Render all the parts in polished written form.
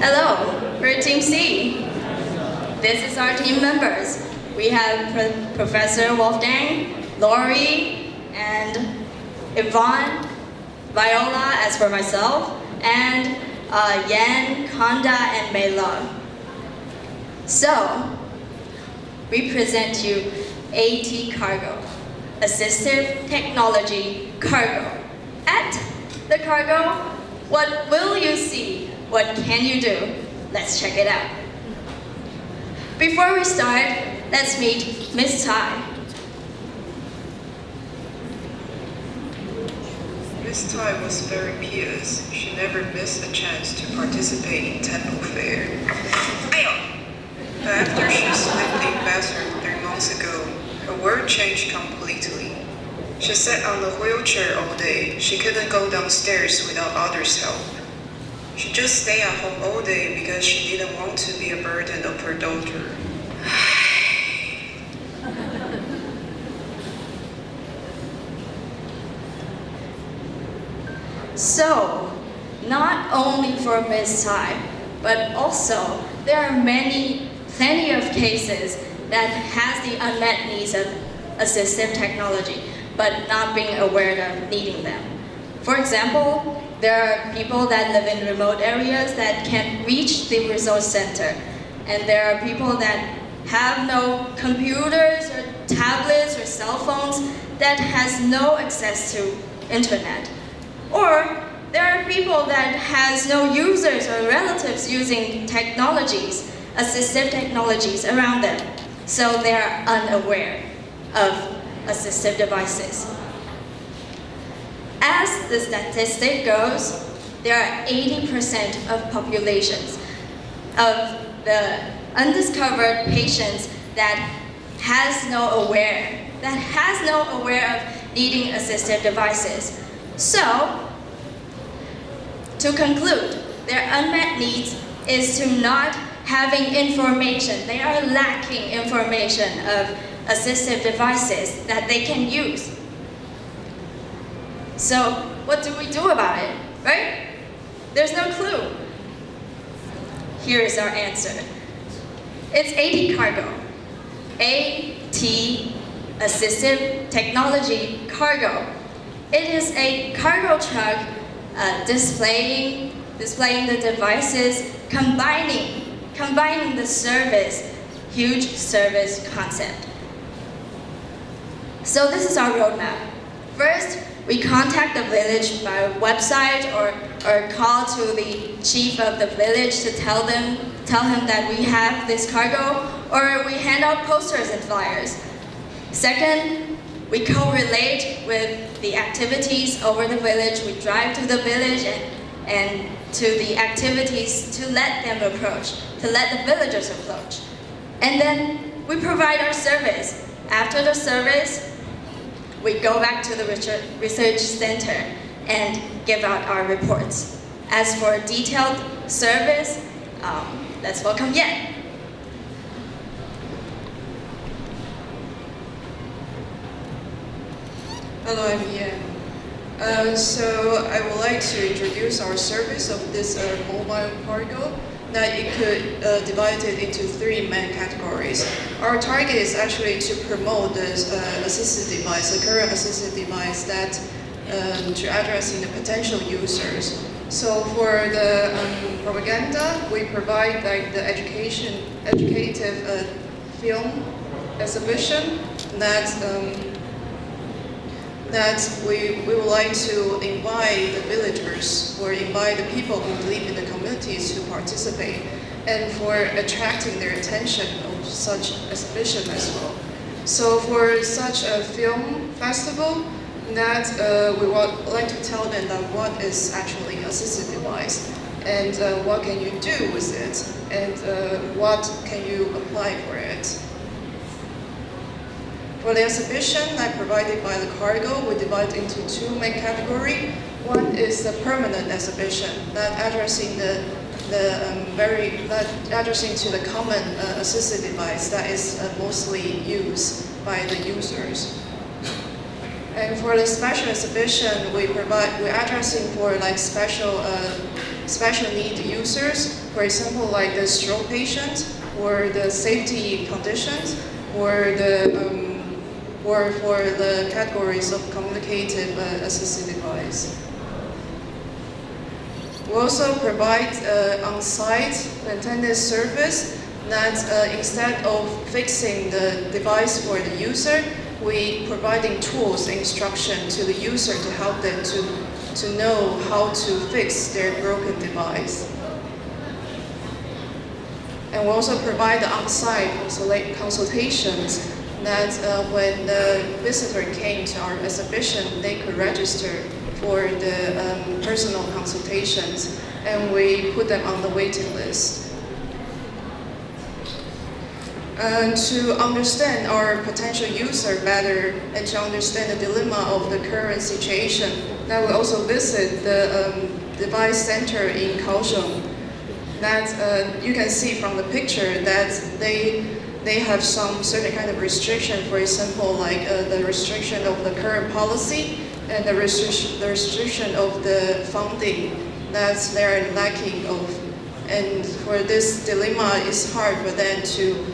Hello, we're Team C. This is our team members. We have Professor Wolfgang, Lori, and Yvonne, Viola, as for myself, and Yan, Kanda, and Meila. So, we present you AT Cargo, Assistive Technology Cargo. At the cargo, what will you see? What can you do? Let's check it out. Before we start, let's meet Miss Tai. Miss Tai was very pious. She never missed a chance to participate in temple fair. But after she slipped a bathroom 3 months ago, her world changed completely. She sat on the wheelchair all day. She couldn't go downstairs without others' help. She just stayed at home all day because she didn't want to be a burden of her daughter. So, not only for Ms. Tai, but also there are plenty of cases that has the unmet needs of assistive technology, but not being aware of needing them. For example, there are people that live in remote areas that can't reach the resource center, and there are people that have no computers or tablets or cell phones that has no access to internet. Or there are people that has no users or relatives using technologies, assistive technologies around them, so they are unaware of assistive devices. As the statistic goes, there are 80% of populations of the undiscovered patients that has no aware of needing assistive devices. So, to conclude, their unmet needs is to not having information. They are lacking information of assistive devices that they can use. So, what do we do about it, right? There's no clue. Here is our answer. It's AT Cargo. AT, Assistive Technology Cargo. It is a cargo truck displaying the devices, combining the service, huge service concept. So this is our roadmap. First, we contact the village by website or call to the chief of the village to tell him that we have this cargo, or we hand out posters and flyers. Second, we correlate with the activities over the village. We drive to the village and to the activities to let them approach, to let the villagers approach. And then we provide our service. After the service, we go back to the research center and give out our reports. As for detailed service, let's welcome Yan. Hello, I'm Yan. So I would like to introduce our service of this mobile cargo. That it could divide it into 3 main categories. Our target is actually to promote this assistive device, the current assistive device that to addressing the potential users. So for the propaganda, we provide like the educative film exhibition that we would like to invite the villagers or invite the people who live in the communities to participate, and for attracting their attention of such exhibition as well. So for such a film festival, that we would like to tell them that what is actually an assistive device, and what can you do with it, and what can you apply for it. For the exhibition that provided by the cargo, we divide into 2 main categories. One is the permanent exhibition that addressing addressing to the common assistive device that is mostly used by the users. And for the special exhibition, we're addressing for like special need users For example, like the stroke patient, or the safety conditions, or or for the categories of communicative assistive device. We also provide on-site maintenance service that instead of fixing the device for the user, we providing tools and instruction to the user to help them to know how to fix their broken device. And we also provide the on-site consultations that when the visitor came to our exhibition, they could register for the personal consultations, and we put them on the waiting list. To understand our potential user better and to understand the dilemma of the current situation, that we also visit the device center in Kaohsiung. That you can see from the picture that they have some certain kind of restriction. For example, like the restriction of the current policy and the restriction of the funding that they are lacking of. And for this dilemma, it's hard for them to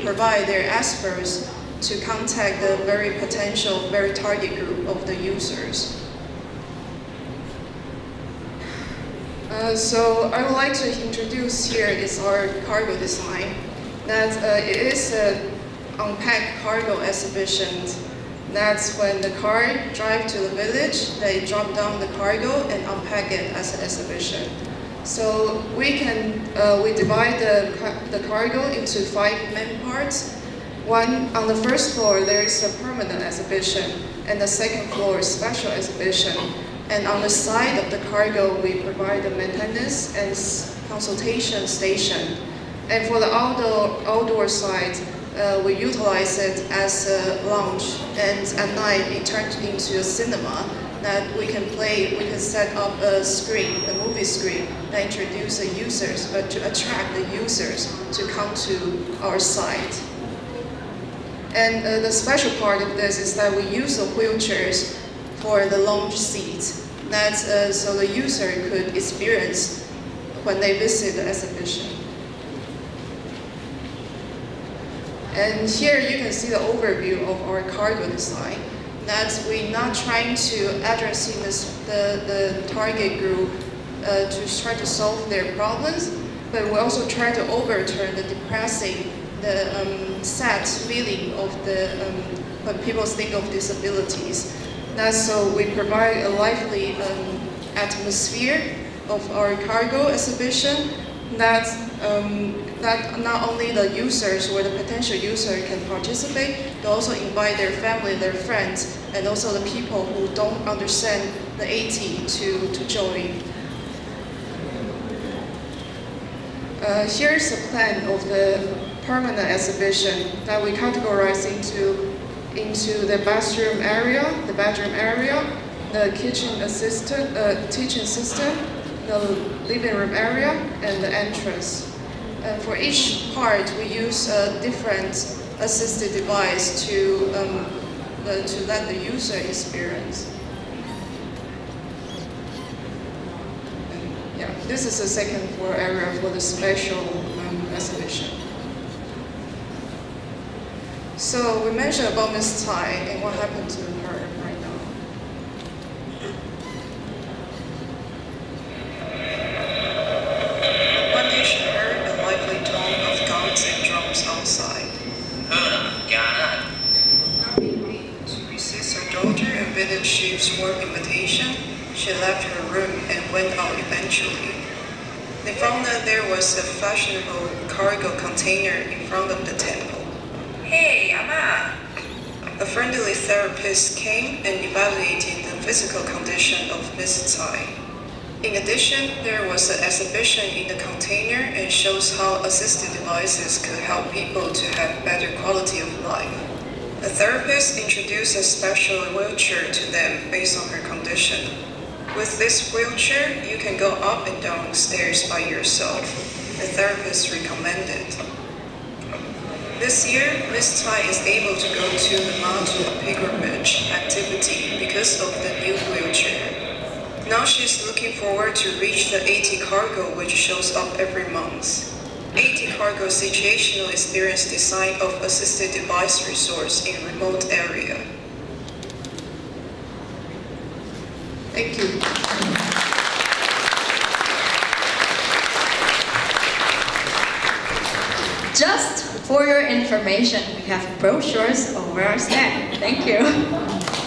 provide their experts to contact the very potential, very target group of the users. So I would like to introduce here is our cargo design. That it is an unpacked cargo exhibition. That's when the car drive to the village, they drop down the cargo and unpack it as an exhibition. So we divide the cargo into 5 main parts. One, on the first floor, there is a permanent exhibition, and the second floor is special exhibition. And on the side of the cargo, we provide the maintenance and consultation station. And for the outdoor side, we utilize it as a lounge, and at night it turns into a cinema that we can set up a screen, a movie screen that introduce the users, to attract the users to come to our site. And the special part of this is that we use the wheelchairs for the lounge seats. That's so the user could experience when they visit the exhibition. And here you can see the overview of our cargo design. That we're not trying to addressing the target group to try to solve their problems, but we also try to overturn the depressing, the sad feeling of when people think of disabilities. That's so we provide a lively atmosphere of our cargo exhibition that not only the users or the potential user can participate, but also invite their family, their friends, and also the people who don't understand the AT to join. Here's a plan of the permanent exhibition that we categorize into the bedroom area, the teaching assistant, the living room area, and the entrance. And for each part, we use a different assistive device to let the user experience. And yeah, this is the second floor area for the special exhibition. So we mentioned about Ms. Tai and what happened to her right now. One day she heard a lively tone of guns and drums outside. Not being able to resist her daughter and village chief's warm invitation, she left her room and went out eventually. They found that there was a fashionable cargo container in front of the temple. Hey, Ama! A friendly therapist came and evaluated the physical condition of Ms. Tai. In addition, there was an exhibition in the container and shows how assistive devices could help people to have better quality of life. The therapist introduced a special wheelchair to them based on her condition. With this wheelchair, you can go up and down stairs by yourself. The therapist recommended. This year, Ms. Tai is able to go to the mountain pilgrimage activity because of the new wheelchair. Now she's looking forward to reach the AT Cargo, which shows up every month. AT Cargo Situational Experience Design of Assisted Device Resource in Remote Area. Thank you. Just for your information, we have brochures over our stand. Thank you.